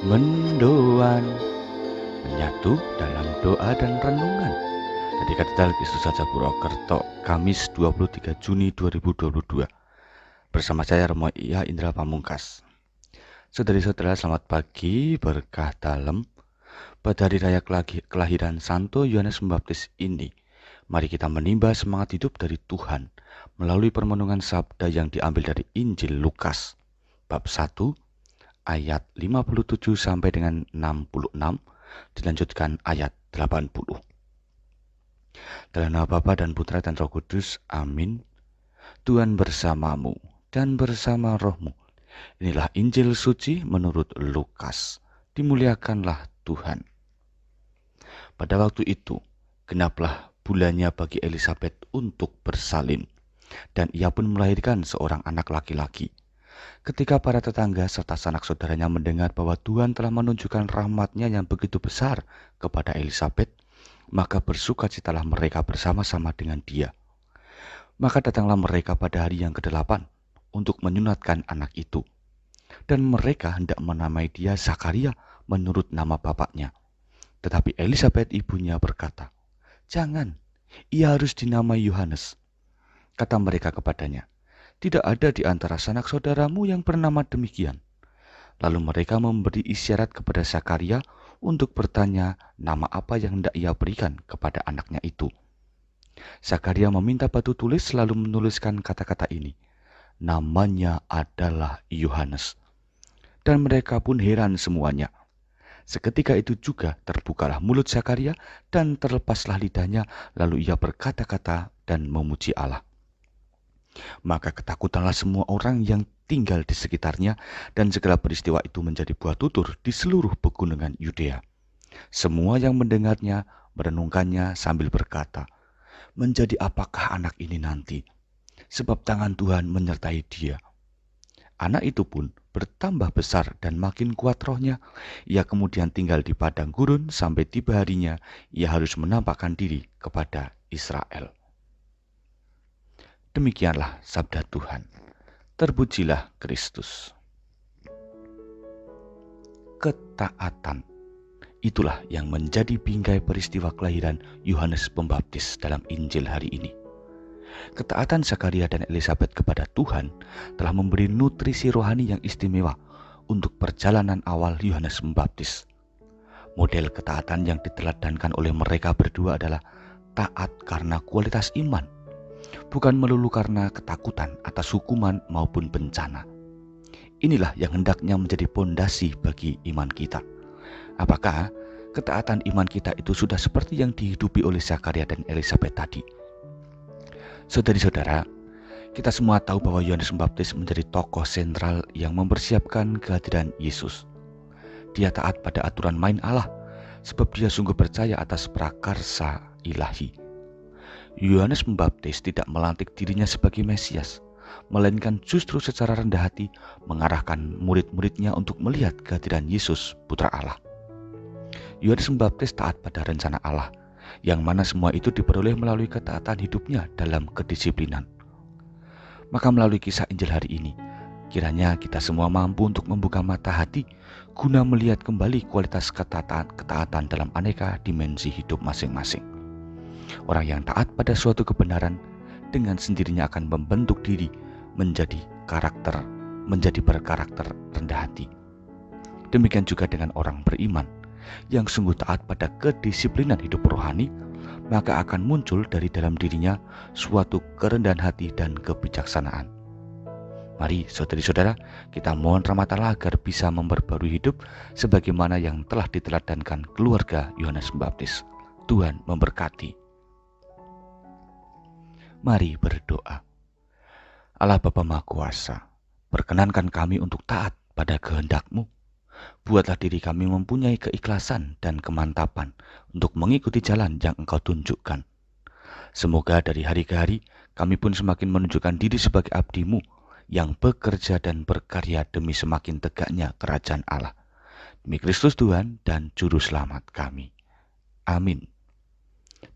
Mendoan, menyatu dalam doa dan renungan dari Katedral Kristus Raja Purwokerto, Kamis 23 Juni 2022. Bersama saya Romo Iya Indra Pamungkas. Saudari-saudara, selamat pagi, berkah dalam. Pada hari raya kelahiran Santo Yohanes Pembaptis ini, mari kita menimba semangat hidup dari Tuhan melalui permenungan sabda yang diambil dari Injil Lukas bab 1 ayat 57 sampai dengan 66, dilanjutkan ayat 80. Dalam nama Bapa dan Putra dan Roh Kudus, amin. Tuhan bersamamu dan bersama rohmu. Inilah Injil suci menurut Lukas. Dimuliakanlah Tuhan. Pada waktu itu, genaplah bulannya bagi Elisabet untuk bersalin, dan ia pun melahirkan seorang anak laki-laki. Ketika para tetangga serta sanak saudaranya mendengar bahwa Tuhan telah menunjukkan rahmat-Nya yang begitu besar kepada Elisabet, maka bersukacitalah mereka bersama-sama dengan dia. Maka datanglah mereka pada hari yang ke-8 untuk menyunatkan anak itu. Dan mereka hendak menamai dia Zakaria menurut nama bapaknya. Tetapi Elisabet ibunya berkata, "Jangan, ia harus dinamai Yohanes." Kata mereka kepadanya, "Tidak ada di antara sanak saudaramu yang bernama demikian." Lalu mereka memberi isyarat kepada Zakaria untuk bertanya nama apa yang hendak ia berikan kepada anaknya itu. Zakaria meminta batu tulis lalu menuliskan kata-kata ini, "Namanya adalah Yohanes." Dan mereka pun heran semuanya. Seketika itu juga terbukalah mulut Zakaria dan terlepaslah lidahnya, lalu ia berkata-kata dan memuji Allah. Maka ketakutanlah semua orang yang tinggal di sekitarnya, dan segala peristiwa itu menjadi buah tutur di seluruh pegunungan Yudea. Semua yang mendengarnya merenungkannya sambil berkata, "Menjadi apakah anak ini nanti? Sebab tangan Tuhan menyertai dia." Anak itu pun bertambah besar dan makin kuat rohnya. Ia kemudian tinggal di padang gurun sampai tiba harinya ia harus menampakkan diri kepada Israel. Demikianlah sabda Tuhan. Terpujilah Kristus. Ketaatan, itulah yang menjadi bingkai peristiwa kelahiran Yohanes Pembaptis dalam Injil hari ini. Ketaatan Zakaria dan Elisabet kepada Tuhan telah memberi nutrisi rohani yang istimewa untuk perjalanan awal Yohanes Pembaptis. Model ketaatan yang diteladankan oleh mereka berdua adalah taat karena kualitas iman, bukan melulu karena ketakutan atas hukuman maupun bencana. Inilah yang hendaknya menjadi pondasi bagi iman kita. Apakah ketaatan iman kita itu sudah seperti yang dihidupi oleh Zakaria dan Elisabet tadi? Saudari-saudara, kita semua tahu bahwa Yohanes Pembaptis menjadi tokoh sentral yang mempersiapkan kehadiran Yesus. Dia taat pada aturan main Allah, sebab dia sungguh percaya atas prakarsa ilahi. Yohanes Pembaptis tidak melantik dirinya sebagai Mesias, melainkan justru secara rendah hati mengarahkan murid-muridnya untuk melihat kehadiran Yesus, Putra Allah. Yohanes Pembaptis taat pada rencana Allah, yang mana semua itu diperoleh melalui ketaatan hidupnya dalam kedisiplinan. Maka melalui kisah Injil hari ini, kiranya kita semua mampu untuk membuka mata hati guna melihat kembali kualitas ketaatan dalam aneka dimensi hidup masing-masing. Orang yang taat pada suatu kebenaran dengan sendirinya akan membentuk diri menjadi berkarakter rendah hati. Demikian juga dengan orang beriman yang sungguh taat pada kedisiplinan hidup rohani, maka akan muncul dari dalam dirinya suatu kerendahan hati dan kebijaksanaan. Mari saudari-saudara, kita mohon rahmat Allah agar bisa memperbarui hidup sebagaimana yang telah diteladankan keluarga Yohanes Pembaptis. Tuhan memberkati. Mari berdoa. Allah Bapa Maha Kuasa, perkenankan kami untuk taat pada kehendak-Mu. Buatlah diri kami mempunyai keikhlasan dan kemantapan untuk mengikuti jalan yang Engkau tunjukkan. Semoga dari hari ke hari kami pun semakin menunjukkan diri sebagai abdi-Mu yang bekerja dan berkarya demi semakin tegaknya kerajaan Allah. Demi Kristus Tuhan dan Juru Selamat kami. Amin.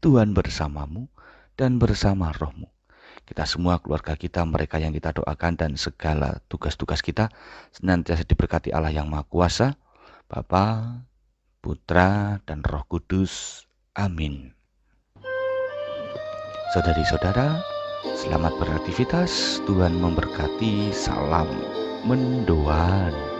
Tuhan bersamamu dan bersama rohmu. Kita semua, keluarga kita, mereka yang kita doakan, dan segala tugas-tugas kita senantiasa diberkati Allah yang Maha Kuasa, Bapa, Putra, dan Roh Kudus. Amin. Saudari-saudara, selamat beraktivitas. Tuhan memberkati. Salam mendoan.